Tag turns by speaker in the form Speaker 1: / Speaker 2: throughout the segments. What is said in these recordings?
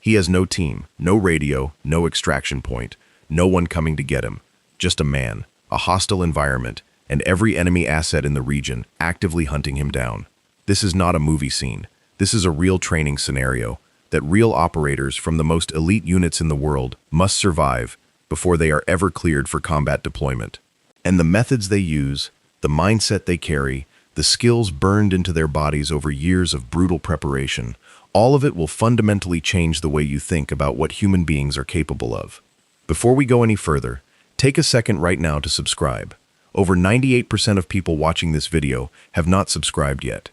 Speaker 1: He has no team, no radio, no extraction point, no one coming to get him. Just a man, a hostile environment, and every enemy asset in the region actively hunting him down. This is not a movie scene. This is a real training scenario that real operators from the most elite units in the world must survive before they are ever cleared for combat deployment. And the methods they use, the mindset they carry, the skills burned into their bodies over years of brutal preparation, all of it will fundamentally change the way you think about what human beings are capable of. Before we go any further, take a second right now to subscribe. Over 98% of people watching this video have not subscribed yet.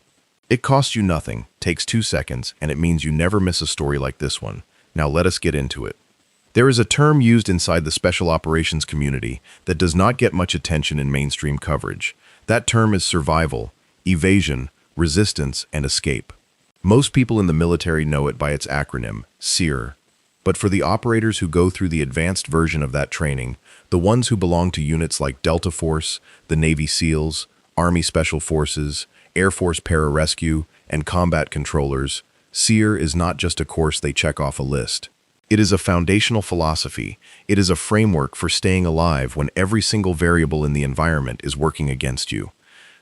Speaker 1: It costs you nothing, takes 2 seconds, and it means you never miss a story like this one. Now let us get into it. There is a term used inside the special operations community that does not get much attention in mainstream coverage. That term is survival, evasion, resistance, and escape. Most people in the military know it by its acronym, SEER. But for the operators who go through the advanced version of that training, the ones who belong to units like Delta Force, the Navy SEALs, Army Special Forces, Air Force Pararescue, and combat controllers, SEER is not just a course they check off a list. It is a foundational philosophy. It is a framework for staying alive when every single variable in the environment is working against you.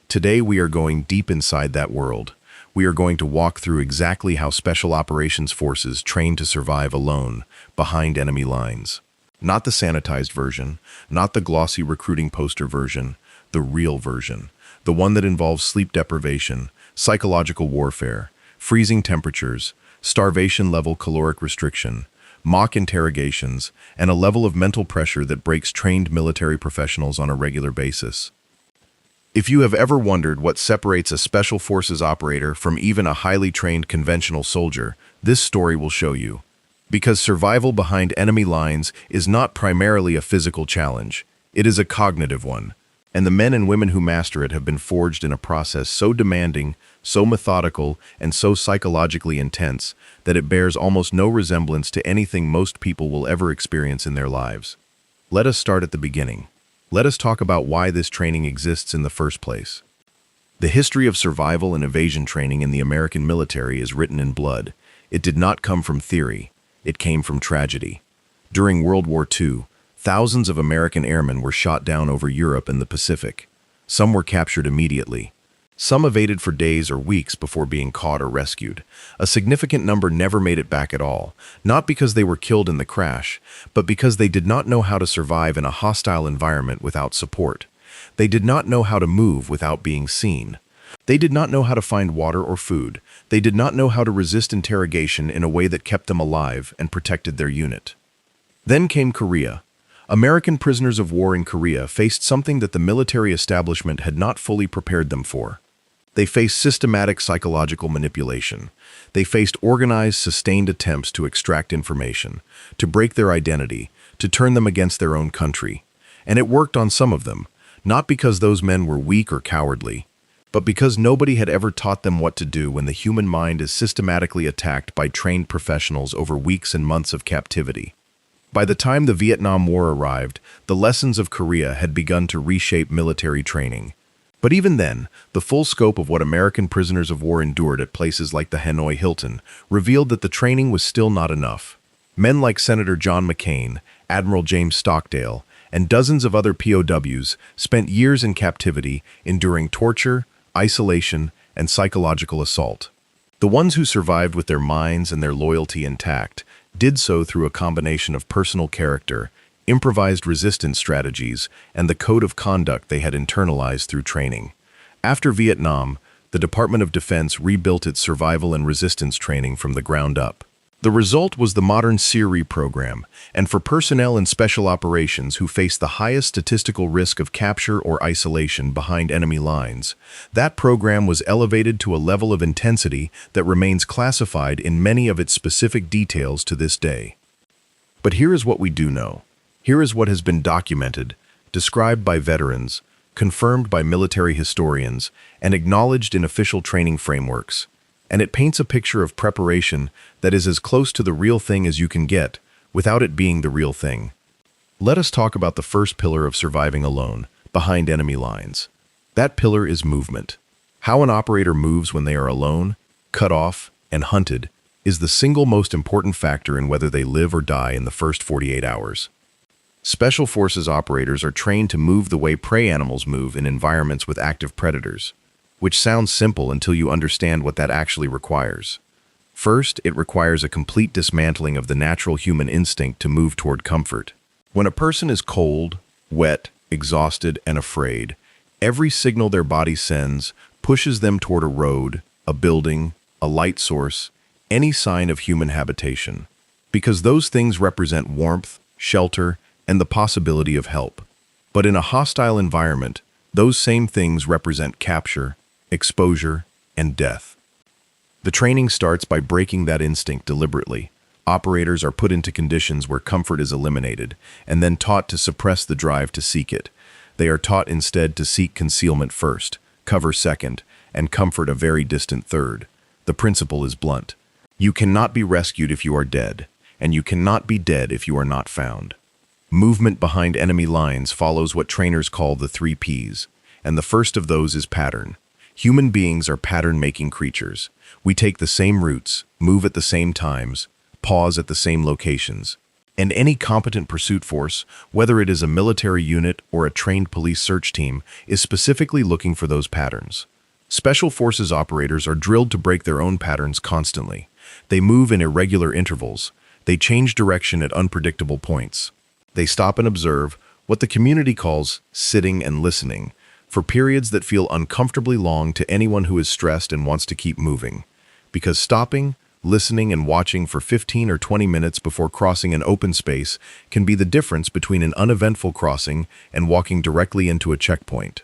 Speaker 1: Today we are going deep inside that world. We are going to walk through exactly how Special Operations Forces train to survive alone, behind enemy lines. Not the sanitized version, not the glossy recruiting poster version, the real version. The one that involves sleep deprivation, psychological warfare, freezing temperatures, starvation-level caloric restriction, mock interrogations, and a level of mental pressure that breaks trained military professionals on a regular basis. If you have ever wondered what separates a Special Forces operator from even a highly trained conventional soldier, this story will show you. Because survival behind enemy lines is not primarily a physical challenge, it is a cognitive one. And the men and women who master it have been forged in a process so demanding, so methodical, and so psychologically intense that it bears almost no resemblance to anything most people will ever experience in their lives. Let us start at the beginning. Let us talk about why this training exists in the first place. The history of survival and evasion training in the American military is written in blood. It did not come from theory. It came from tragedy. During World War II, thousands of American airmen were shot down over Europe and the Pacific. Some were captured immediately. Some evaded for days or weeks before being caught or rescued. A significant number never made it back at all, not because they were killed in the crash, but because they did not know how to survive in a hostile environment without support. They did not know how to move without being seen. They did not know how to find water or food. They did not know how to resist interrogation in a way that kept them alive and protected their unit. Then came Korea. American prisoners of war in Korea faced something that the military establishment had not fully prepared them for. They faced systematic psychological manipulation. They faced organized, sustained attempts to extract information, to break their identity, to turn them against their own country. And it worked on some of them, not because those men were weak or cowardly, but because nobody had ever taught them what to do when the human mind is systematically attacked by trained professionals over weeks and months of captivity. By the time the Vietnam War arrived, the lessons of Korea had begun to reshape military training. But even then, the full scope of what American prisoners of war endured at places like the Hanoi Hilton revealed that the training was still not enough. Men like Senator John McCain, Admiral James Stockdale, and dozens of other POWs spent years in captivity, enduring torture, isolation, and psychological assault. The ones who survived with their minds and their loyalty intact did so through a combination of personal character, improvised resistance strategies, and the code of conduct they had internalized through training. After Vietnam, the Department of Defense rebuilt its survival and resistance training from the ground up. The result was the modern SEER program, and for personnel in special operations who face the highest statistical risk of capture or isolation behind enemy lines, that program was elevated to a level of intensity that remains classified in many of its specific details to this day. But here is what we do know. Here is what has been documented, described by veterans, confirmed by military historians, and acknowledged in official training frameworks. And it paints a picture of preparation that is as close to the real thing as you can get, without it being the real thing. Let us talk about the first pillar of surviving alone, behind enemy lines. That pillar is movement. How an operator moves when they are alone, cut off, and hunted is the single most important factor in whether they live or die in the first 48 hours. Special Forces operators are trained to move the way prey animals move in environments with active predators, which sounds simple until you understand what that actually requires. First, it requires a complete dismantling of the natural human instinct to move toward comfort. When a person is cold, wet, exhausted, and afraid, every signal their body sends pushes them toward a road, a building, a light source, any sign of human habitation, because those things represent warmth, shelter, and the possibility of help. But in a hostile environment, those same things represent capture, exposure, and death. The training starts by breaking that instinct deliberately. Operators are put into conditions where comfort is eliminated, and then taught to suppress the drive to seek it. They are taught instead to seek concealment first, cover second, and comfort a very distant third. The principle is blunt. You cannot be rescued if you are dead, and you cannot be dead if you are not found. Movement behind enemy lines follows what trainers call the 3 Ps, and the first of those is pattern. Human beings are pattern-making creatures. We take the same routes, move at the same times, pause at the same locations. And any competent pursuit force, whether it is a military unit or a trained police search team, is specifically looking for those patterns. Special Forces operators are drilled to break their own patterns constantly. They move in irregular intervals. They change direction at unpredictable points. They stop and observe, what the community calls sitting and listening, for periods that feel uncomfortably long to anyone who is stressed and wants to keep moving. Because stopping, listening, and watching for 15 or 20 minutes before crossing an open space can be the difference between an uneventful crossing and walking directly into a checkpoint.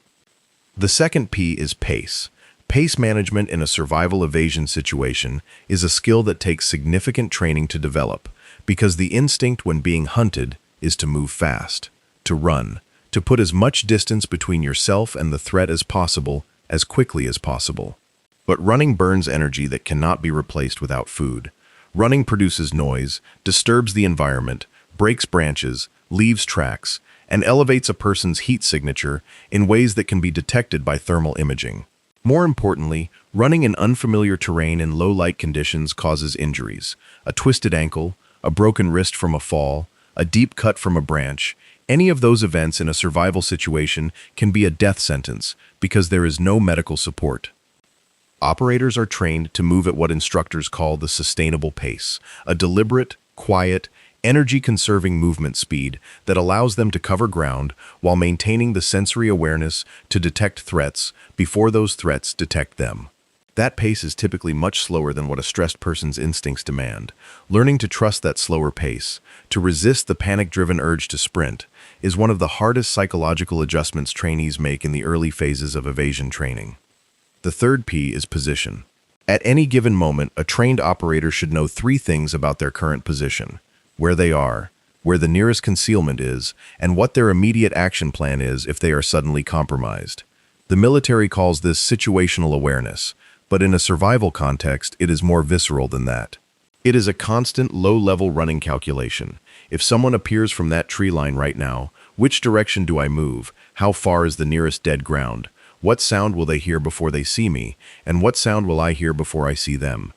Speaker 1: The second P is pace. Pace management in a survival evasion situation is a skill that takes significant training to develop, because the instinct when being hunted is to move fast, to run, to put as much distance between yourself and the threat as possible, as quickly as possible. But running burns energy that cannot be replaced without food. Running produces noise, disturbs the environment, breaks branches, leaves tracks, and elevates a person's heat signature in ways that can be detected by thermal imaging. More importantly, running in unfamiliar terrain in low-light conditions causes injuries. A twisted ankle, a broken wrist from a fall, a deep cut from a branch. Any of those events in a survival situation can be a death sentence because there is no medical support. Operators are trained to move at what instructors call the sustainable pace, a deliberate, quiet, energy-conserving movement speed that allows them to cover ground while maintaining the sensory awareness to detect threats before those threats detect them. That pace is typically much slower than what a stressed person's instincts demand. Learning to trust that slower pace, to resist the panic-driven urge to sprint, is one of the hardest psychological adjustments trainees make in the early phases of evasion training. The third P is position. At any given moment, a trained operator should know 3 things about their current position: where they are, where the nearest concealment is, and what their immediate action plan is if they are suddenly compromised. The military calls this situational awareness, but in a survival context, it is more visceral than that. It is a constant, low-level running calculation. If someone appears from that tree line right now, which direction do I move? How far is the nearest dead ground? What sound will they hear before they see me? And what sound will I hear before I see them?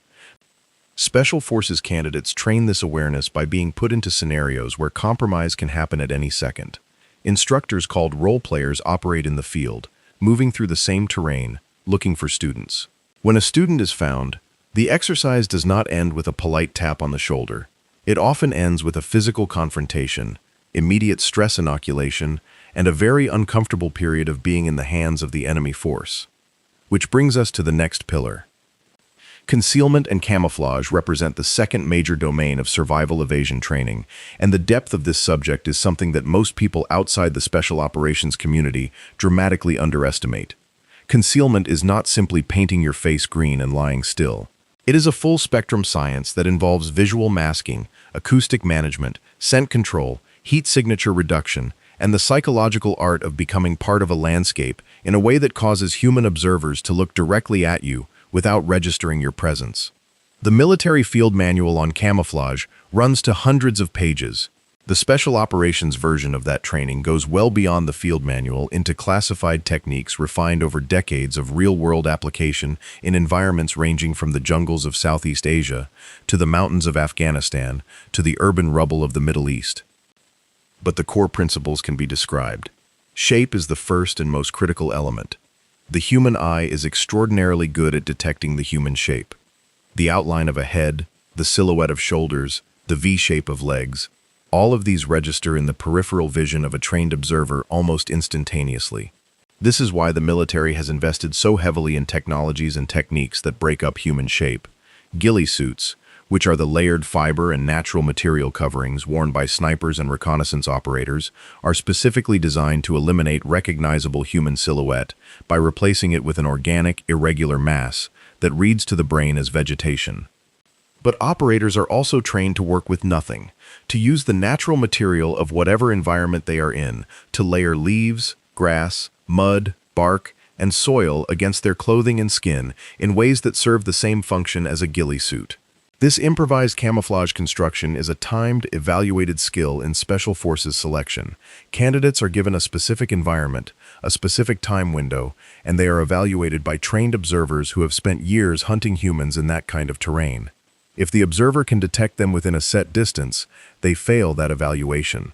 Speaker 1: Special Forces candidates train this awareness by being put into scenarios where compromise can happen at any second. Instructors called role players operate in the field, moving through the same terrain, looking for students. When a student is found, the exercise does not end with a polite tap on the shoulder. It often ends with a physical confrontation, immediate stress inoculation, and a very uncomfortable period of being in the hands of the enemy force. Which brings us to the next pillar. Concealment and camouflage represent the second major domain of survival evasion training, and the depth of this subject is something that most people outside the special operations community dramatically underestimate. Concealment is not simply painting your face green and lying still. It is a full-spectrum science that involves visual masking, acoustic management, scent control, heat signature reduction, and the psychological art of becoming part of a landscape in a way that causes human observers to look directly at you without registering your presence. The military field manual on camouflage runs to hundreds of pages. The special operations version of that training goes well beyond the field manual into classified techniques refined over decades of real-world application in environments ranging from the jungles of Southeast Asia to the mountains of Afghanistan to the urban rubble of the Middle East. But the core principles can be described. Shape is the first and most critical element. The human eye is extraordinarily good at detecting the human shape. The outline of a head, the silhouette of shoulders, the V-shape of legs, all of these register in the peripheral vision of a trained observer almost instantaneously. This is why the military has invested so heavily in technologies and techniques that break up human shape. Ghillie suits, which are the layered fiber and natural material coverings worn by snipers and reconnaissance operators, are specifically designed to eliminate recognizable human silhouette by replacing it with an organic, irregular mass that reads to the brain as vegetation. But operators are also trained to work with nothing, to use the natural material of whatever environment they are in, to layer leaves, grass, mud, bark, and soil against their clothing and skin in ways that serve the same function as a ghillie suit. This improvised camouflage construction is a timed, evaluated skill in Special Forces selection. Candidates are given a specific environment, a specific time window, and they are evaluated by trained observers who have spent years hunting humans in that kind of terrain. If the observer can detect them within a set distance, they fail that evaluation.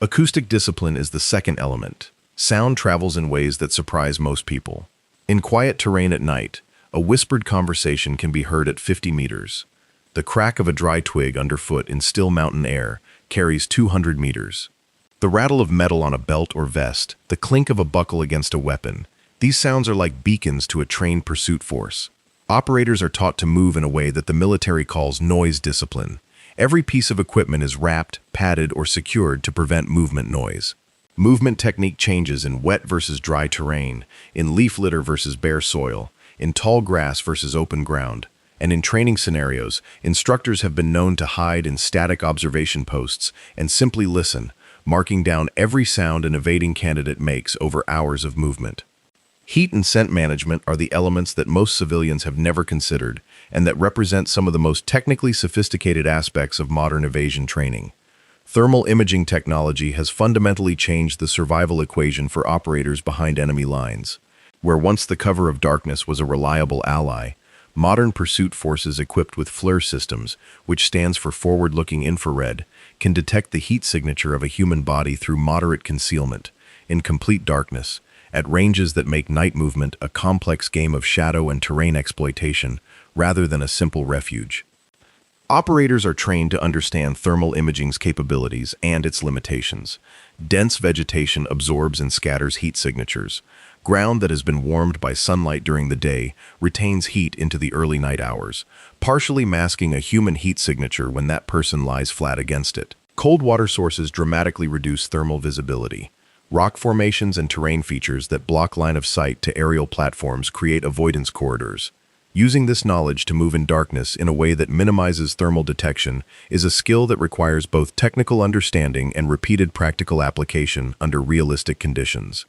Speaker 1: Acoustic discipline is the second element. Sound travels in ways that surprise most people. In quiet terrain at night, a whispered conversation can be heard at 50 meters. The crack of a dry twig underfoot in still mountain air carries 200 meters. The rattle of metal on a belt or vest, the clink of a buckle against a weapon, these sounds are like beacons to a trained pursuit force. Operators are taught to move in a way that the military calls noise discipline. Every piece of equipment is wrapped, padded, or secured to prevent movement noise. Movement technique changes in wet versus dry terrain, in leaf litter versus bare soil, in tall grass versus open ground, and in training scenarios, instructors have been known to hide in static observation posts and simply listen, marking down every sound an evading candidate makes over hours of movement. Heat and scent management are the elements that most civilians have never considered and that represent some of the most technically sophisticated aspects of modern evasion training. Thermal imaging technology has fundamentally changed the survival equation for operators behind enemy lines. Where once the cover of darkness was a reliable ally, modern pursuit forces equipped with FLIR systems, which stands for forward-looking infrared, can detect the heat signature of a human body through moderate concealment, in complete darkness, at ranges that make night movement a complex game of shadow and terrain exploitation rather than a simple refuge. Operators are trained to understand thermal imaging's capabilities and its limitations. Dense vegetation absorbs and scatters heat signatures. Ground that has been warmed by sunlight during the day retains heat into the early night hours, partially masking a human heat signature when that person lies flat against it. Cold water sources dramatically reduce thermal visibility. Rock formations and terrain features that block line of sight to aerial platforms create avoidance corridors. Using this knowledge to move in darkness in a way that minimizes thermal detection is a skill that requires both technical understanding and repeated practical application under realistic conditions.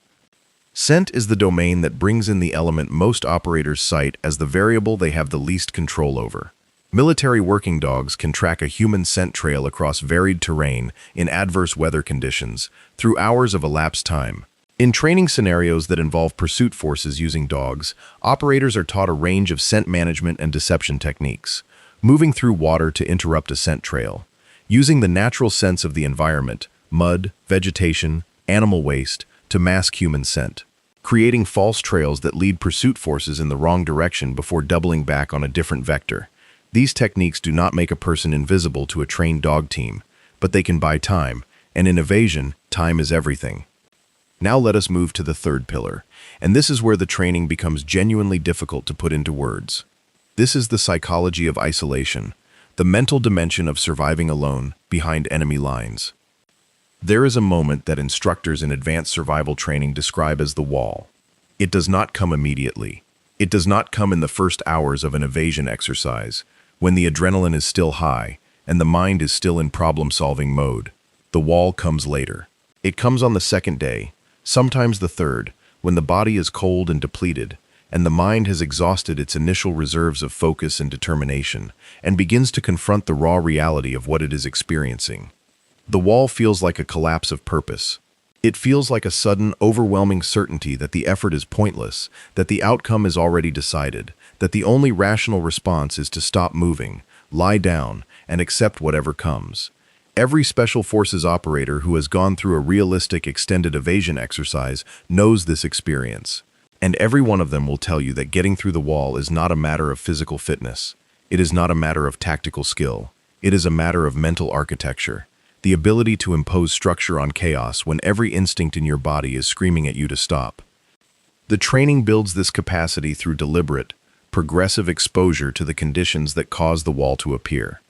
Speaker 1: Scent is the domain that brings in the element most operators cite as the variable they have the least control over. Military working dogs can track a human scent trail across varied terrain in adverse weather conditions through hours of elapsed time. In training scenarios that involve pursuit forces using dogs, operators are taught a range of scent management and deception techniques, moving through water to interrupt a scent trail, using the natural sense of the environment, mud, vegetation, animal waste, to mask human scent, creating false trails that lead pursuit forces in the wrong direction before doubling back on a different vector. These techniques do not make a person invisible to a trained dog team, but they can buy time, and in evasion, time is everything. Now let us move to the third pillar, and this is where the training becomes genuinely difficult to put into words. This is the psychology of isolation, the mental dimension of surviving alone behind enemy lines. There is a moment that instructors in advanced survival training describe as the wall. It does not come immediately. It does not come in the first hours of an evasion exercise, when the adrenaline is still high and the mind is still in problem-solving mode. The wall comes later. It comes on the second day, sometimes the third, when the body is cold and depleted, and the mind has exhausted its initial reserves of focus and determination, and begins to confront the raw reality of what it is experiencing. The wall feels like a collapse of purpose. It feels like a sudden, overwhelming certainty that the effort is pointless, that the outcome is already decided, that the only rational response is to stop moving, lie down, and accept whatever comes. Every Special Forces operator who has gone through a realistic extended evasion exercise knows this experience. And every one of them will tell you that getting through the wall is not a matter of physical fitness. It is not a matter of tactical skill. It is a matter of mental architecture. The ability to impose structure on chaos when every instinct in your body is screaming at you to stop. The training builds this capacity through deliberate, progressive exposure to the conditions that cause the wall to appear.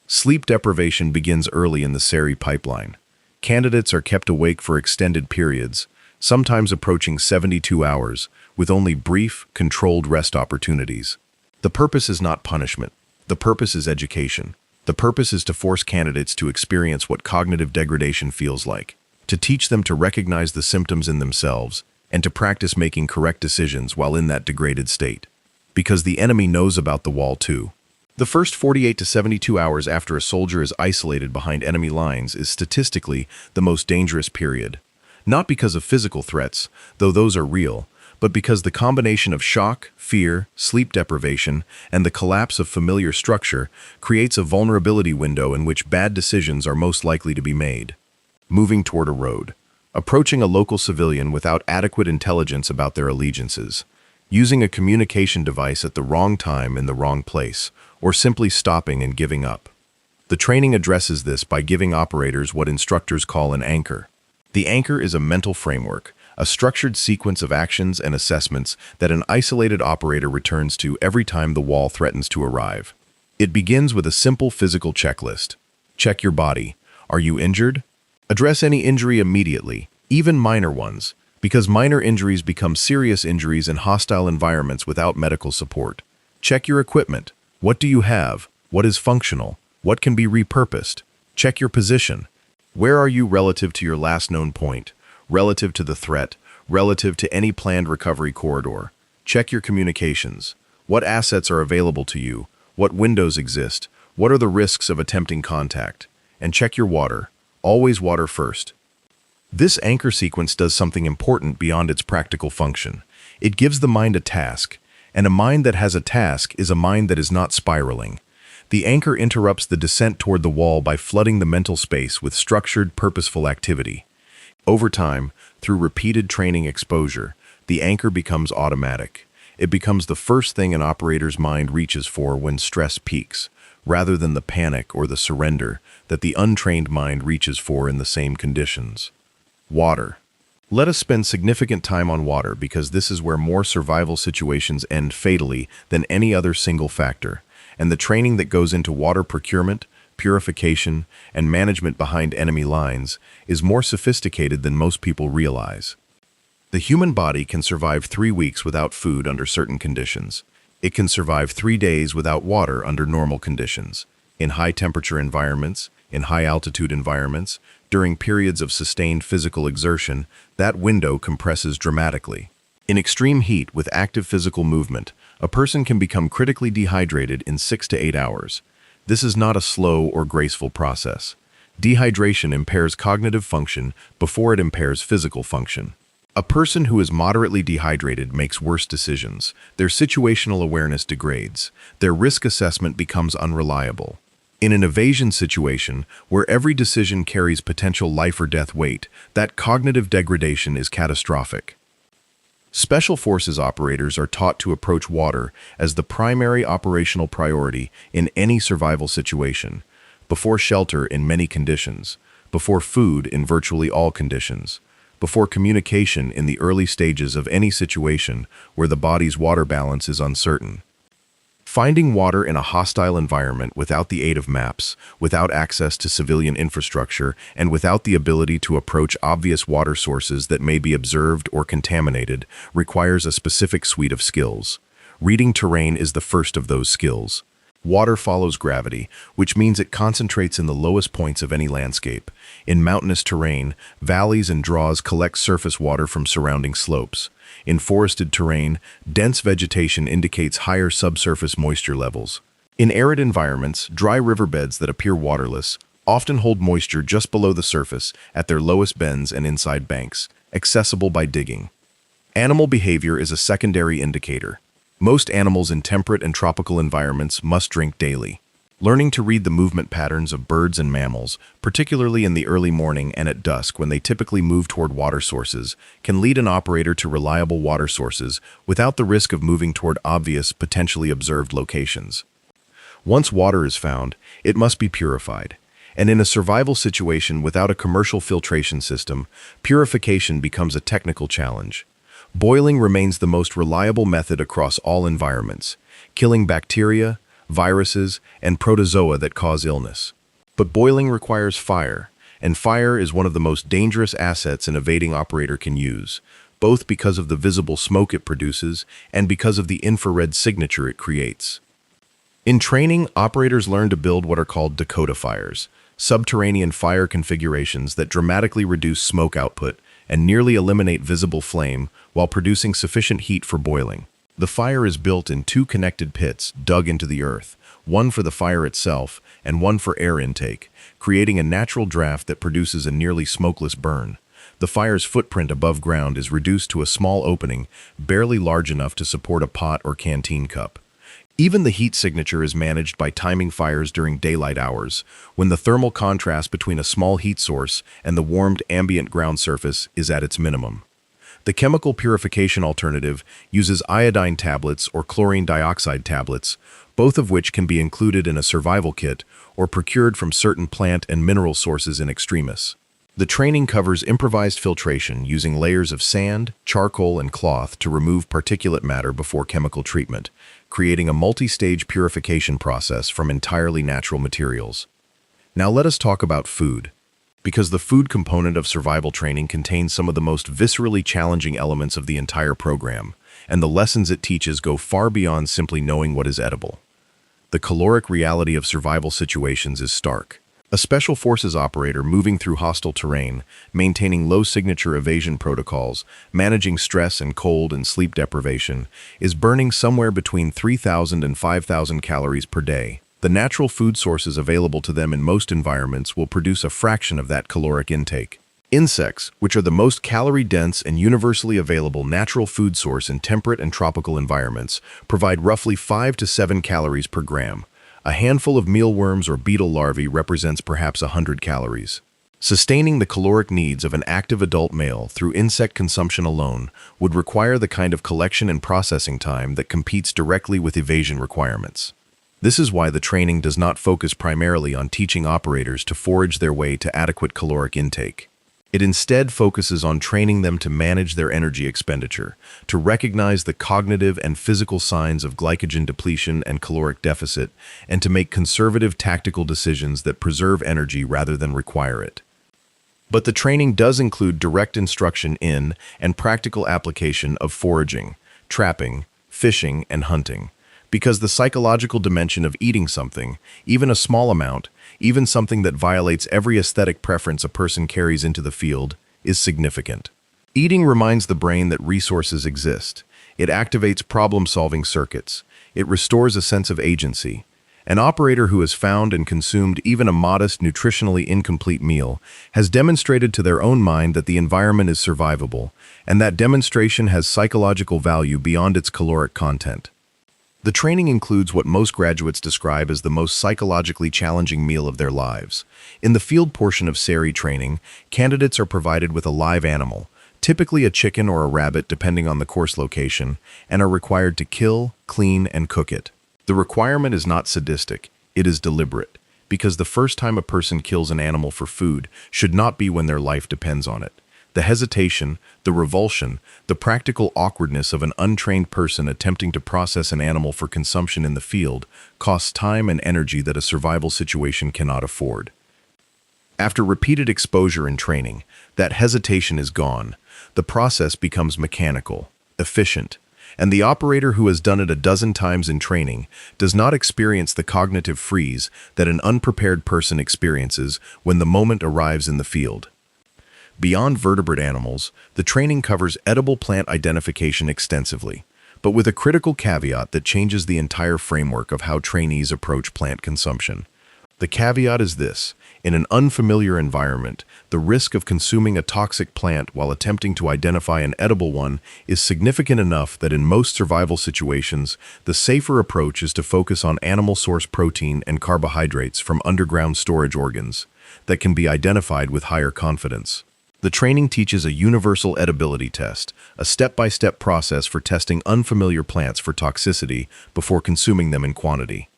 Speaker 1: Sleep deprivation begins early in the SERI pipeline. Candidates are kept awake for extended periods, sometimes approaching 72 hours, with only brief, controlled rest opportunities. The purpose is not punishment. The purpose is education. The purpose is to force candidates to experience what cognitive degradation feels like, to teach them to recognize the symptoms in themselves, and to practice making correct decisions while in that degraded state. Because the enemy knows about the wall too. The first 48 to 72 hours after a soldier is isolated behind enemy lines is statistically the most dangerous period. Not because of physical threats, though those are real, but because the combination of shock, fear, sleep deprivation, and the collapse of familiar structure creates a vulnerability window in which bad decisions are most likely to be made. Moving toward a road. Approaching a local civilian without adequate intelligence about their allegiances. Using a communication device at the wrong time in the wrong place, or simply stopping and giving up. The training addresses this by giving operators what instructors call an anchor. The anchor is a mental framework, a structured sequence of actions and assessments that an isolated operator returns to every time the wall threatens to arrive. It begins with a simple physical checklist. Check your body. Are you injured? Address any injury immediately, even minor ones, because minor injuries become serious injuries in hostile environments without medical support. Check your equipment. What do you have? What is functional? What can be repurposed? Check your position. Where are you relative to your last known point? Relative to the threat, relative to any planned recovery corridor. Check your communications. What assets are available to you? What windows exist? What are the risks of attempting contact? And check your water. Always water first. This anchor sequence does something important beyond its practical function. It gives the mind a task, and a mind that has a task is a mind that is not spiraling. The anchor interrupts the descent toward the wall by flooding the mental space with structured, purposeful activity. Over time, through repeated training exposure, the anchor becomes automatic. It becomes the first thing an operator's mind reaches for when stress peaks, rather than the panic or the surrender that the untrained mind reaches for in the same conditions. Water. Let us spend significant time on water because this is where more survival situations end fatally than any other single factor, and the training that goes into water procurement, purification, and management behind enemy lines is more sophisticated than most people realize. The human body can survive 3 weeks without food under certain conditions. It can survive 3 days without water under normal conditions. In high-temperature environments, in high-altitude environments, during periods of sustained physical exertion, that window compresses dramatically. In extreme heat with active physical movement, a person can become critically dehydrated in 6 to 8 hours. This is not a slow or graceful process. Dehydration impairs cognitive function before it impairs physical function. A person who is moderately dehydrated makes worse decisions. Their situational awareness degrades. Their risk assessment becomes unreliable. In an evasion situation, where every decision carries potential life or death weight, that cognitive degradation is catastrophic. Special Forces operators are taught to approach water as the primary operational priority in any survival situation, before shelter in many conditions, before food in virtually all conditions, before communication in the early stages of any situation where the body's water balance is uncertain. Finding water in a hostile environment without the aid of maps, without access to civilian infrastructure, and without the ability to approach obvious water sources that may be observed or contaminated requires a specific suite of skills. Reading terrain is the first of those skills. Water follows gravity, which means it concentrates in the lowest points of any landscape. In mountainous terrain, valleys and draws collect surface water from surrounding slopes. In forested terrain, dense vegetation indicates higher subsurface moisture levels. In arid environments, dry riverbeds that appear waterless often hold moisture just below the surface at their lowest bends and inside banks, accessible by digging. Animal behavior is a secondary indicator. Most animals in temperate and tropical environments must drink daily. Learning to read the movement patterns of birds and mammals, particularly in the early morning and at dusk when they typically move toward water sources, can lead an operator to reliable water sources without the risk of moving toward obvious, potentially observed locations. Once water is found, it must be purified. And in a survival situation without a commercial filtration system, purification becomes a technical challenge. Boiling remains the most reliable method across all environments, killing bacteria, viruses, and protozoa that cause illness. But boiling requires fire, and fire is one of the most dangerous assets an evading operator can use, both because of the visible smoke it produces and because of the infrared signature it creates. In training, operators learn to build what are called Dakota fires, subterranean fire configurations that dramatically reduce smoke output and nearly eliminate visible flame while producing sufficient heat for boiling. The fire is built in two connected pits dug into the earth, one for the fire itself and one for air intake, creating a natural draft that produces a nearly smokeless burn. The fire's footprint above ground is reduced to a small opening, barely large enough to support a pot or canteen cup. Even the heat signature is managed by timing fires during daylight hours, when the thermal contrast between a small heat source and the warmed ambient ground surface is at its minimum. The chemical purification alternative uses iodine tablets or chlorine dioxide tablets, both of which can be included in a survival kit or procured from certain plant and mineral sources in extremis. The training covers improvised filtration using layers of sand, charcoal, and cloth to remove particulate matter before chemical treatment, creating a multi-stage purification process from entirely natural materials. Now let us talk about food, because the food component of survival training contains some of the most viscerally challenging elements of the entire program, and the lessons it teaches go far beyond simply knowing what is edible. The caloric reality of survival situations is stark. A special forces operator moving through hostile terrain, maintaining low-signature evasion protocols, managing stress and cold and sleep deprivation, is burning somewhere between 3,000 and 5,000 calories per day. The natural food sources available to them in most environments will produce a fraction of that caloric intake. Insects, which are the most calorie-dense and universally available natural food source in temperate and tropical environments, provide roughly 5 to 7 calories per gram. A handful of mealworms or beetle larvae represents perhaps 100 calories. Sustaining the caloric needs of an active adult male through insect consumption alone would require the kind of collection and processing time that competes directly with evasion requirements. This is why the training does not focus primarily on teaching operators to forage their way to adequate caloric intake. It instead focuses on training them to manage their energy expenditure, to recognize the cognitive and physical signs of glycogen depletion and caloric deficit, and to make conservative tactical decisions that preserve energy rather than require it. But the training does include direct instruction in and practical application of foraging, trapping, fishing, and hunting, because the psychological dimension of eating something, even a small amount, even something that violates every aesthetic preference a person carries into the field, is significant. Eating reminds the brain that resources exist. It activates problem-solving circuits. It restores a sense of agency. An operator who has found and consumed even a modest, nutritionally incomplete meal has demonstrated to their own mind that the environment is survivable, and that demonstration has psychological value beyond its caloric content. The training includes what most graduates describe as the most psychologically challenging meal of their lives. In the field portion of SERI training, candidates are provided with a live animal, typically a chicken or a rabbit depending on the course location, and are required to kill, clean, and cook it. The requirement is not sadistic, it is deliberate, because the first time a person kills an animal for food should not be when their life depends on it. The hesitation, the revulsion, the practical awkwardness of an untrained person attempting to process an animal for consumption in the field costs time and energy that a survival situation cannot afford. After repeated exposure and training, that hesitation is gone. The process becomes mechanical, efficient, and the operator who has done it a dozen times in training does not experience the cognitive freeze that an unprepared person experiences when the moment arrives in the field. Beyond vertebrate animals, the training covers edible plant identification extensively, but with a critical caveat that changes the entire framework of how trainees approach plant consumption. The caveat is this: in an unfamiliar environment, the risk of consuming a toxic plant while attempting to identify an edible one is significant enough that in most survival situations, the safer approach is to focus on animal source protein and carbohydrates from underground storage organs that can be identified with higher confidence. The training teaches a universal edibility test, a step-by-step process for testing unfamiliar plants for toxicity before consuming them in quantity.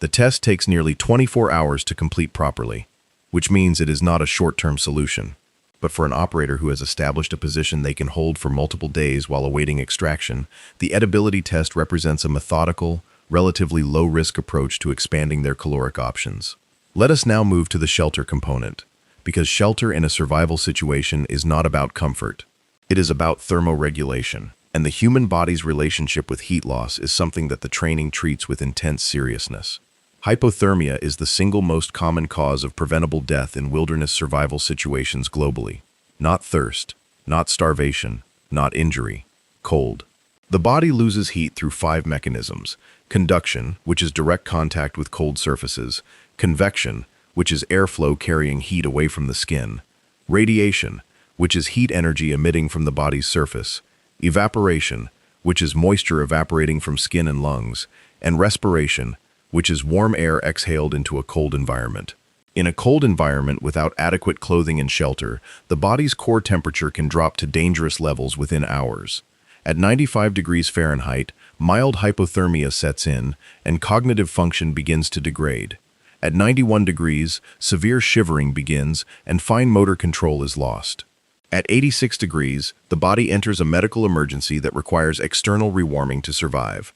Speaker 1: The test takes nearly 24 hours to complete properly, which means it is not a short-term solution. But for an operator who has established a position they can hold for multiple days while awaiting extraction, the edibility test represents a methodical, relatively low-risk approach to expanding their caloric options. Let us now move to the shelter component, because shelter in a survival situation is not about comfort. It is about thermoregulation, and the human body's relationship with heat loss is something that the training treats with intense seriousness. Hypothermia is the single most common cause of preventable death in wilderness survival situations globally. Not thirst, not starvation, not injury. Cold. The body loses heat through 5 mechanisms: conduction, which is direct contact with cold surfaces; convection, which is airflow carrying heat away from the skin; radiation, which is heat energy emitting from the body's surface; evaporation, which is moisture evaporating from skin and lungs; and respiration, which is warm air exhaled into a cold environment. In a cold environment without adequate clothing and shelter, the body's core temperature can drop to dangerous levels within hours. At 95 degrees Fahrenheit, mild hypothermia sets in, and cognitive function begins to degrade. At 91 degrees, severe shivering begins, and fine motor control is lost. At 86 degrees, the body enters a medical emergency that requires external rewarming to survive.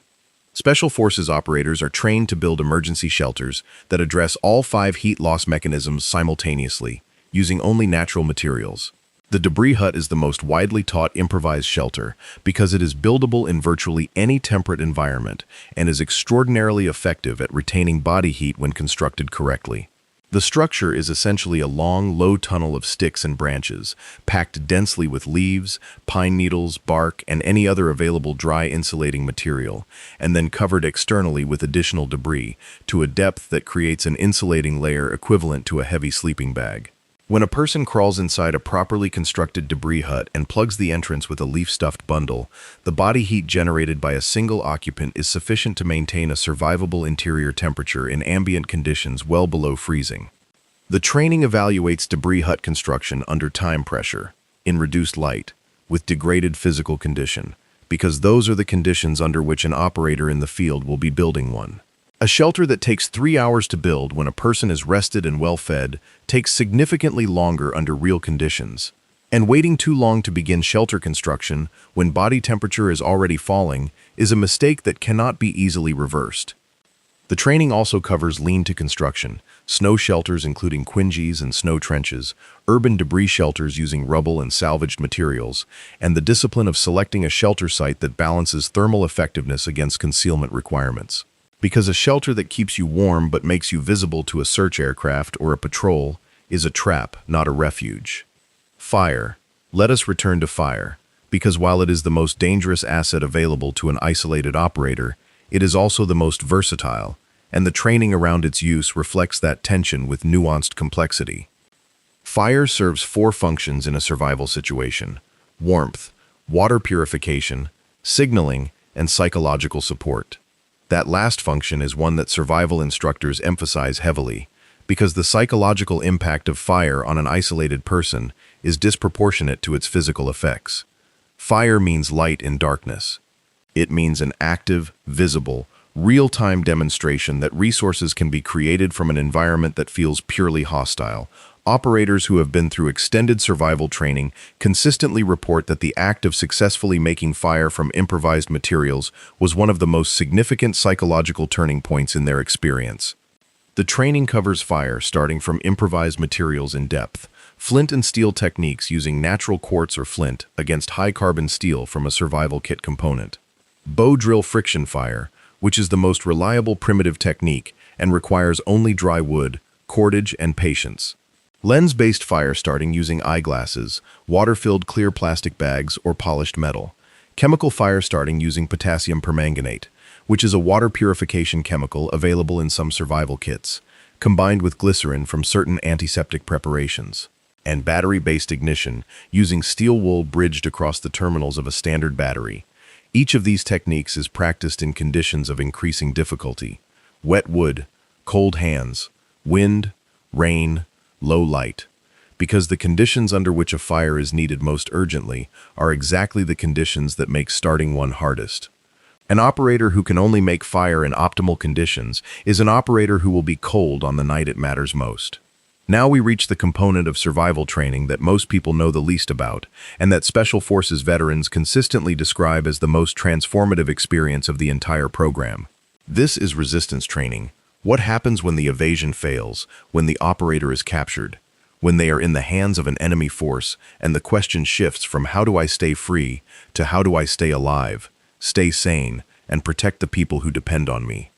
Speaker 1: Special Forces operators are trained to build emergency shelters that address all 5 heat loss mechanisms simultaneously, using only natural materials. The debris hut is the most widely taught improvised shelter because it is buildable in virtually any temperate environment and is extraordinarily effective at retaining body heat when constructed correctly. The structure is essentially a long, low tunnel of sticks and branches, packed densely with leaves, pine needles, bark, and any other available dry insulating material, and then covered externally with additional debris to a depth that creates an insulating layer equivalent to a heavy sleeping bag. When a person crawls inside a properly constructed debris hut and plugs the entrance with a leaf-stuffed bundle, the body heat generated by a single occupant is sufficient to maintain a survivable interior temperature in ambient conditions well below freezing. The training evaluates debris hut construction under time pressure, in reduced light, with degraded physical condition, because those are the conditions under which an operator in the field will be building one. A shelter that takes 3 hours to build when a person is rested and well-fed takes significantly longer under real conditions. And waiting too long to begin shelter construction when body temperature is already falling is a mistake that cannot be easily reversed. The training also covers lean-to construction, snow shelters including quinjees and snow trenches, urban debris shelters using rubble and salvaged materials, and the discipline of selecting a shelter site that balances thermal effectiveness against concealment requirements. Because a shelter that keeps you warm but makes you visible to a search aircraft or a patrol is a trap, not a refuge. Fire. Let us return to fire, because while it is the most dangerous asset available to an isolated operator, it is also the most versatile, and the training around its use reflects that tension with nuanced complexity. Fire serves 4 functions in a survival situation: warmth, water purification, signaling, and psychological support. That last function is one that survival instructors emphasize heavily, because the psychological impact of fire on an isolated person is disproportionate to its physical effects. Fire means light in darkness. It means an active, visible, real-time demonstration that resources can be created from an environment that feels purely hostile. Operators who have been through extended survival training consistently report that the act of successfully making fire from improvised materials was one of the most significant psychological turning points in their experience. The training covers fire starting from improvised materials in depth, flint and steel techniques using natural quartz or flint against high-carbon steel from a survival kit component, bow drill friction fire, which is the most reliable primitive technique and requires only dry wood, cordage, and patience, lens-based fire starting using eyeglasses, water-filled clear plastic bags, or polished metal. Chemical fire starting using potassium permanganate, which is a water purification chemical available in some survival kits. combined with glycerin from certain antiseptic preparations, and battery-based ignition using steel wool bridged across the terminals of a standard battery. Each of these techniques is practiced in conditions of increasing difficulty: wet wood, cold hands, wind, rain, low light, because the conditions under which a fire is needed most urgently are exactly the conditions that make starting one hardest. An operator who can only make fire in optimal conditions is an operator who will be cold on the night it matters most. Now we reach the component of survival training that most people know the least about, and that Special Forces veterans consistently describe as the most transformative experience of the entire program. This is resistance training. What happens when the evasion fails, when the operator is captured, when they are in the hands of an enemy force, and the question shifts from how do I stay free to how do I stay alive, stay sane, and protect the people who depend on me.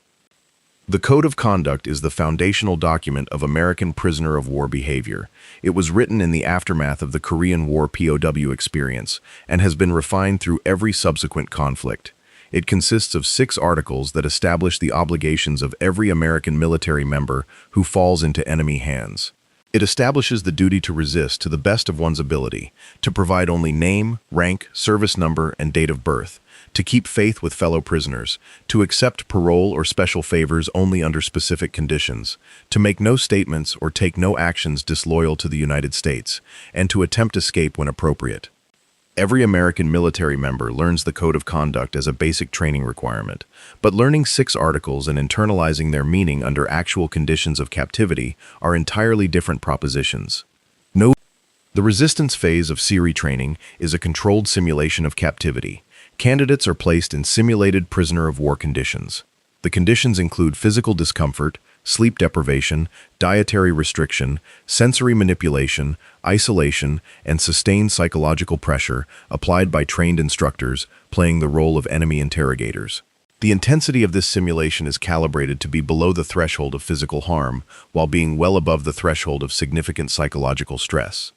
Speaker 1: The Code of Conduct is the foundational document of American prisoner of war behavior. It was written in the aftermath of the Korean War POW experience and has been refined through every subsequent conflict. It consists of 6 articles that establish the obligations of every American military member who falls into enemy hands. It establishes the duty to resist to the best of one's ability, to provide only name, rank, service number, and date of birth, to keep faith with fellow prisoners, to accept parole or special favors only under specific conditions, to make no statements or take no actions disloyal to the United States, and to attempt escape when appropriate. Every American military member learns the Code of Conduct as a basic training requirement, but learning 6 articles and internalizing their meaning under actual conditions of captivity are entirely different propositions. The resistance phase of SERE training is a controlled simulation of captivity. Candidates are placed in simulated prisoner of war conditions. The conditions include physical discomfort, sleep deprivation, dietary restriction, sensory manipulation, isolation, and sustained psychological pressure applied by trained instructors playing the role of enemy interrogators. The intensity of this simulation is calibrated to be below the threshold of physical harm while being well above the threshold of significant psychological stress.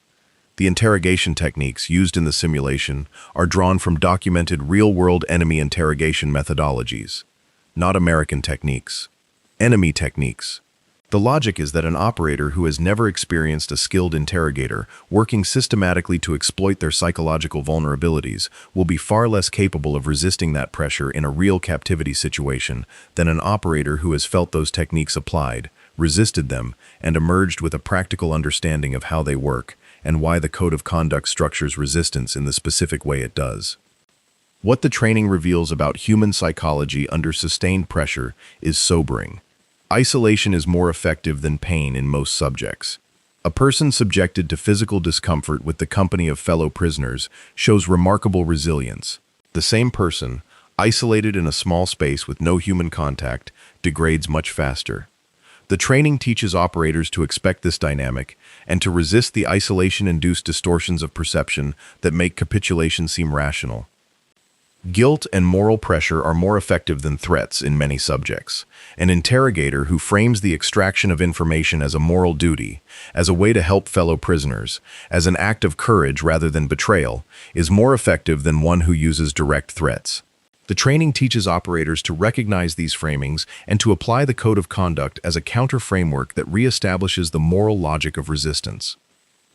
Speaker 1: The interrogation techniques used in the simulation are drawn from documented real-world enemy interrogation methodologies, not American techniques. Enemy techniques. The logic is that an operator who has never experienced a skilled interrogator working systematically to exploit their psychological vulnerabilities will be far less capable of resisting that pressure in a real captivity situation than an operator who has felt those techniques applied, resisted them, and emerged with a practical understanding of how they work and why the Code of Conduct structures resistance in the specific way it does. What the training reveals about human psychology under sustained pressure is sobering. Isolation is more effective than pain in most subjects. A person subjected to physical discomfort with the company of fellow prisoners shows remarkable resilience. The same person, isolated in a small space with no human contact, degrades much faster. The training teaches operators to expect this dynamic and to resist the isolation-induced distortions of perception that make capitulation seem rational. Guilt and moral pressure are more effective than threats in many subjects. An interrogator who frames the extraction of information as a moral duty, as a way to help fellow prisoners, as an act of courage rather than betrayal, is more effective than one who uses direct threats. The training teaches operators to recognize these framings and to apply the Code of Conduct as a counter-framework that reestablishes the moral logic of resistance.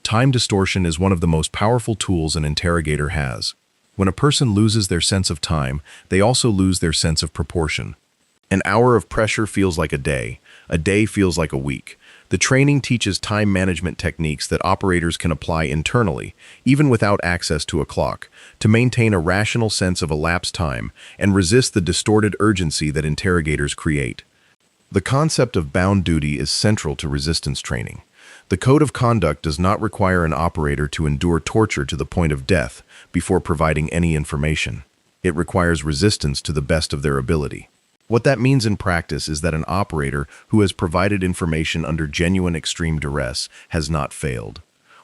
Speaker 1: Time distortion is one of the most powerful tools an interrogator has. When a person loses their sense of time, they also lose their sense of proportion. An hour of pressure feels like a day feels like a week. The training teaches time management techniques that operators can apply internally, even without access to a clock, to maintain a rational sense of elapsed time and resist the distorted urgency that interrogators create. The concept of bound duty is central to resistance training. The Code of Conduct does not require an operator to endure torture to the point of death before providing any information. It requires resistance to the best of their ability. What that means in practice is that an operator who has provided information under genuine extreme duress has not failed.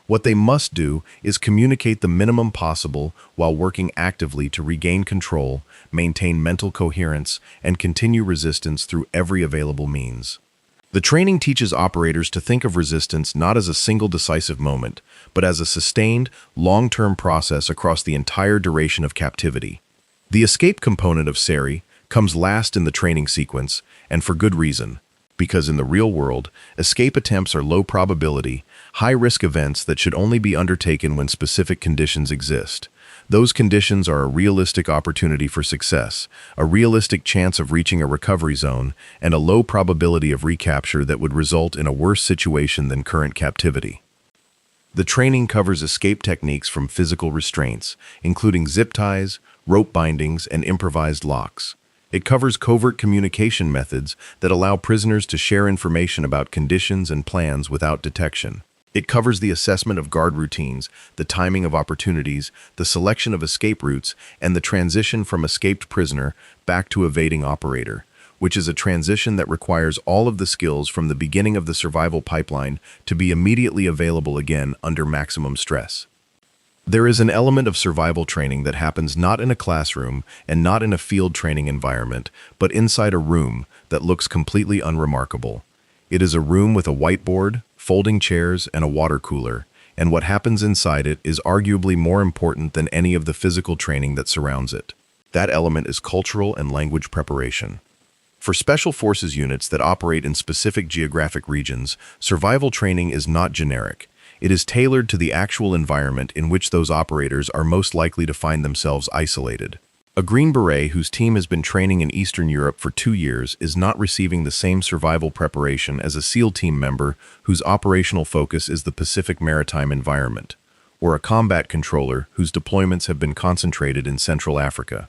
Speaker 1: What they must do is communicate the minimum possible while working actively to regain control, maintain mental coherence, and continue resistance through every available means. The training teaches operators to think of resistance not as a single decisive moment, but as a sustained, long-term process across the entire duration of captivity. The escape component of SERE comes last in the training sequence, and for good reason, because in the real world, escape attempts are low probability, high-risk events that should only be undertaken when specific conditions exist. Those conditions are a realistic opportunity for success, a realistic chance of reaching a recovery zone, and a low probability of recapture that would result in a worse situation than current captivity. The training covers escape techniques from physical restraints, including zip ties, rope bindings, and improvised locks. It covers covert communication methods that allow prisoners to share information about conditions and plans without detection. It covers the assessment of guard routines, the timing of opportunities, the selection of escape routes, and the transition from escaped prisoner back to evading operator, which is a transition that requires all of the skills from the beginning of the survival pipeline to be immediately available again under maximum stress. There is an element of survival training that happens not in a classroom and not in a field training environment, but inside a room that looks completely unremarkable. It is a room with a whiteboard, folding chairs, and a water cooler, and what happens inside it is arguably more important than any of the physical training that surrounds it. That element is cultural and language preparation. For special forces units that operate in specific geographic regions, survival training is not generic. It is tailored to the actual environment in which those operators are most likely to find themselves isolated. A Green Beret whose team has been training in Eastern Europe for 2 years is not receiving the same survival preparation as a SEAL team member whose operational focus is the Pacific maritime environment, or a combat controller whose deployments have been concentrated in Central Africa.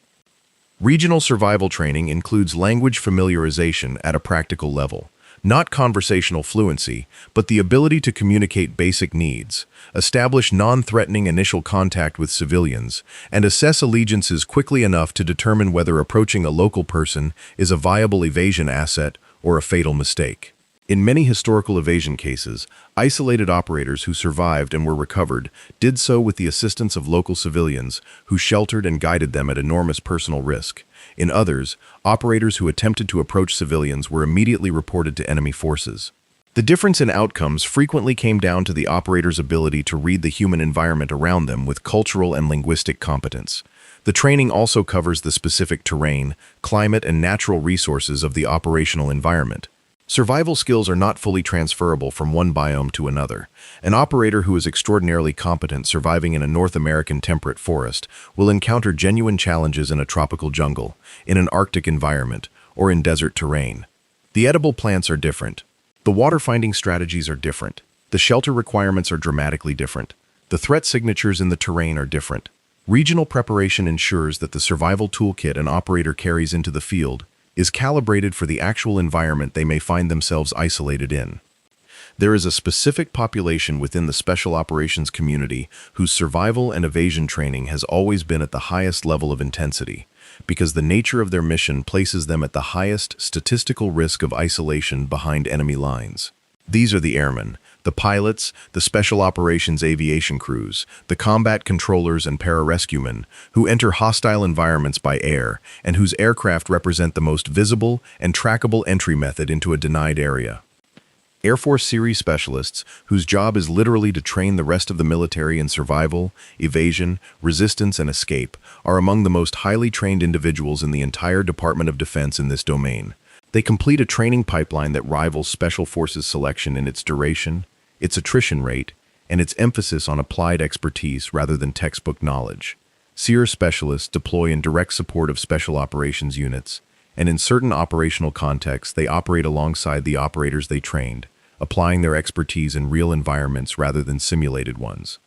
Speaker 1: Regional survival training includes language familiarization at a practical level. Not conversational fluency, but the ability to communicate basic needs, establish non-threatening initial contact with civilians, and assess allegiances quickly enough to determine whether approaching a local person is a viable evasion asset or a fatal mistake. In many historical evasion cases, isolated operators who survived and were recovered did so with the assistance of local civilians who sheltered and guided them at enormous personal risk. In others, operators who attempted to approach civilians were immediately reported to enemy forces. The difference in outcomes frequently came down to the operator's ability to read the human environment around them with cultural and linguistic competence. The training also covers the specific terrain, climate, and natural resources of the operational environment. Survival skills are not fully transferable from one biome to another. An operator who is extraordinarily competent surviving in a North American temperate forest will encounter genuine challenges in a tropical jungle, in an Arctic environment, or in desert terrain. The edible plants are different. The water-finding strategies are different. The shelter requirements are dramatically different. The threat signatures in the terrain are different. Regional preparation ensures that the survival toolkit an operator carries into the field is calibrated for the actual environment they may find themselves isolated in. There is a specific population within the special operations community whose survival and evasion training has always been at the highest level of intensity, because the nature of their mission places them at the highest statistical risk of isolation behind enemy lines. These are the airmen, the pilots, the special operations aviation crews, the combat controllers and pararescuemen who enter hostile environments by air and whose aircraft represent the most visible and trackable entry method into a denied area. Air Force series specialists, whose job is literally to train the rest of the military in survival, evasion, resistance, and escape, are among the most highly trained individuals in the entire Department of Defense in this domain. They complete a training pipeline that rivals Special Forces selection in its duration, its attrition rate, and its emphasis on applied expertise rather than textbook knowledge. SEER specialists deploy in direct support of special operations units, and in certain operational contexts they operate alongside the operators they trained, applying their expertise in real environments rather than simulated ones.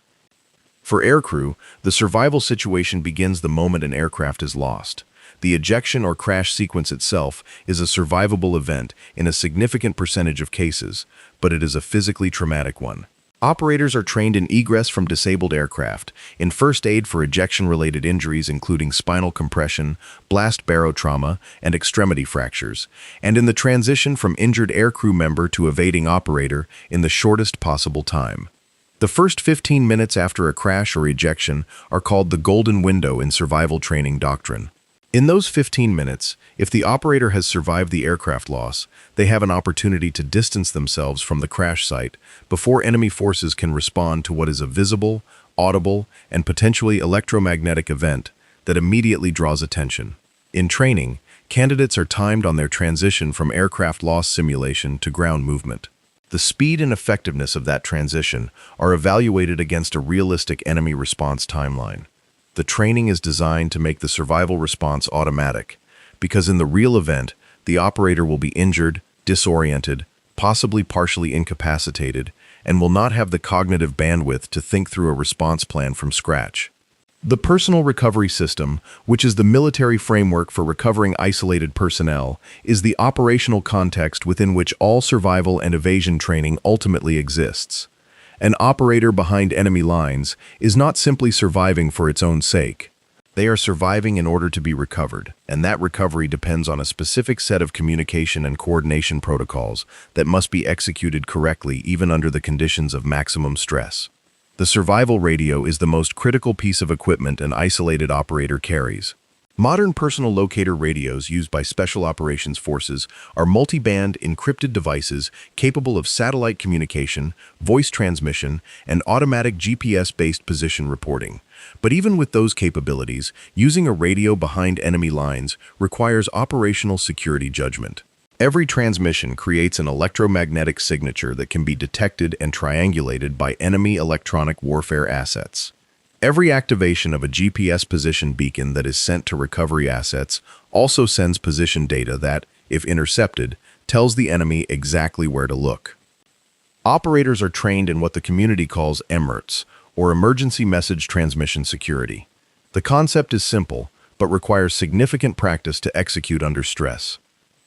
Speaker 1: For aircrew, the survival situation begins the moment an aircraft is lost. The ejection or crash sequence itself is a survivable event in a significant percentage of cases, but it is a physically traumatic one. Operators are trained in egress from disabled aircraft, in first aid for ejection-related injuries including spinal compression, blast barotrauma, and extremity fractures, and in the transition from injured aircrew member to evading operator in the shortest possible time. The first 15 minutes after a crash or ejection are called the golden window in survival training doctrine. In those 15 minutes, if the operator has survived the aircraft loss, they have an opportunity to distance themselves from the crash site before enemy forces can respond to what is a visible, audible, and potentially electromagnetic event that immediately draws attention. In training, candidates are timed on their transition from aircraft loss simulation to ground movement. The speed and effectiveness of that transition are evaluated against a realistic enemy response timeline. The training is designed to make the survival response automatic, because in the real event, the operator will be injured, disoriented, possibly partially incapacitated, and will not have the cognitive bandwidth to think through a response plan from scratch. The Personal Recovery System, which is the military framework for recovering isolated personnel, is the operational context within which all survival and evasion training ultimately exists. An operator behind enemy lines is not simply surviving for its own sake. They are surviving in order to be recovered, and that recovery depends on a specific set of communication and coordination protocols that must be executed correctly even under the conditions of maximum stress. The survival radio is the most critical piece of equipment an isolated operator carries. Modern personal locator radios used by Special Operations Forces are multi-band encrypted devices capable of satellite communication, voice transmission, and automatic GPS-based position reporting. But even with those capabilities, using a radio behind enemy lines requires operational security judgment. Every transmission creates an electromagnetic signature that can be detected and triangulated by enemy electronic warfare assets. Every activation of a GPS position beacon that is sent to recovery assets also sends position data that, if intercepted, tells the enemy exactly where to look. Operators are trained in what the community calls EMERTS, or Emergency Message Transmission Security. The concept is simple, but requires significant practice to execute under stress.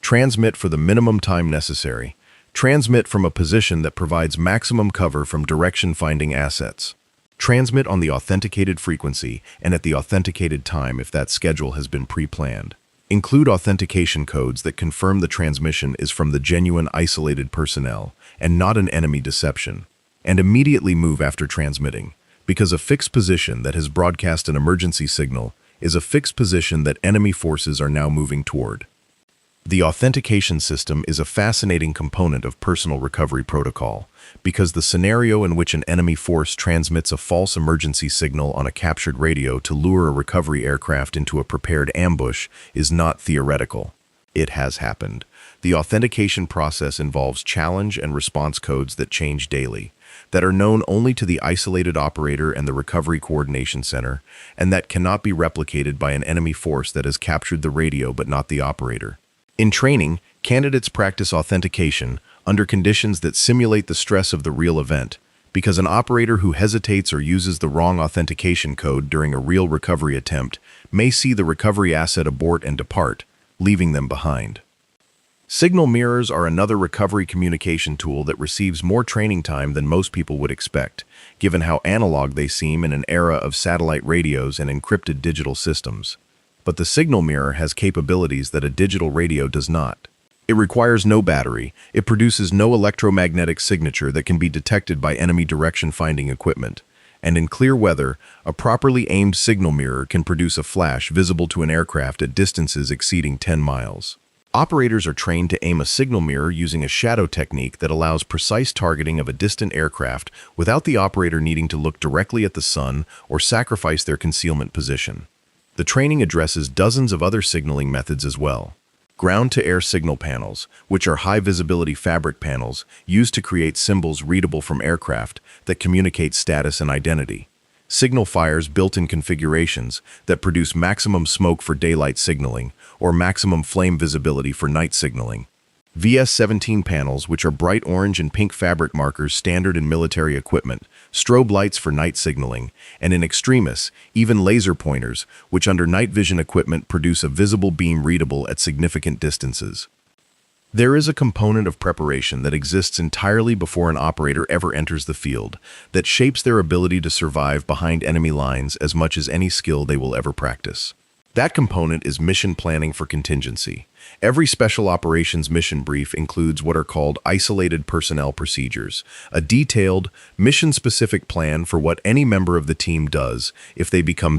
Speaker 1: Transmit for the minimum time necessary. Transmit from a position that provides maximum cover from direction-finding assets. Transmit on the authenticated frequency and at the authenticated time if that schedule has been pre-planned. Include authentication codes that confirm the transmission is from the genuine isolated personnel and not an enemy deception. And immediately move after transmitting, because a fixed position that has broadcast an emergency signal is a fixed position that enemy forces are now moving toward. The authentication system is a fascinating component of personal recovery protocol because the scenario in which an enemy force transmits a false emergency signal on a captured radio to lure a recovery aircraft into a prepared ambush is not theoretical. It has happened. The authentication process involves challenge and response codes that change daily, that are known only to the isolated operator and the Recovery Coordination Center, and that cannot be replicated by an enemy force that has captured the radio but not the operator. In training, candidates practice authentication under conditions that simulate the stress of the real event, because an operator who hesitates or uses the wrong authentication code during a real recovery attempt may see the recovery asset abort and depart, leaving them behind. Signal mirrors are another recovery communication tool that receives more training time than most people would expect, given how analog they seem in an era of satellite radios and encrypted digital systems. But the signal mirror has capabilities that a digital radio does not. It requires no battery, it produces no electromagnetic signature that can be detected by enemy direction-finding equipment, and in clear weather, a properly aimed signal mirror can produce a flash visible to an aircraft at distances exceeding 10 miles. Operators are trained to aim a signal mirror using a shadow technique that allows precise targeting of a distant aircraft without the operator needing to look directly at the sun or sacrifice their concealment position. The training addresses dozens of other signaling methods as well. Ground-to-air signal panels, which are high-visibility fabric panels used to create symbols readable from aircraft that communicate status and identity. Signal fires built-in configurations that produce maximum smoke for daylight signaling or maximum flame visibility for night signaling. VS-17 panels, which are bright orange and pink fabric markers standard in military equipment, strobe lights for night signaling, and in extremis, even laser pointers, which under night vision equipment produce a visible beam readable at significant distances. There is a component of preparation that exists entirely before an operator ever enters the field that shapes their ability to survive behind enemy lines as much as any skill they will ever practice. That component is mission planning for contingency. Every special operations mission brief includes what are called isolated personnel procedures, a detailed, mission-specific plan for what any member of the team does if they become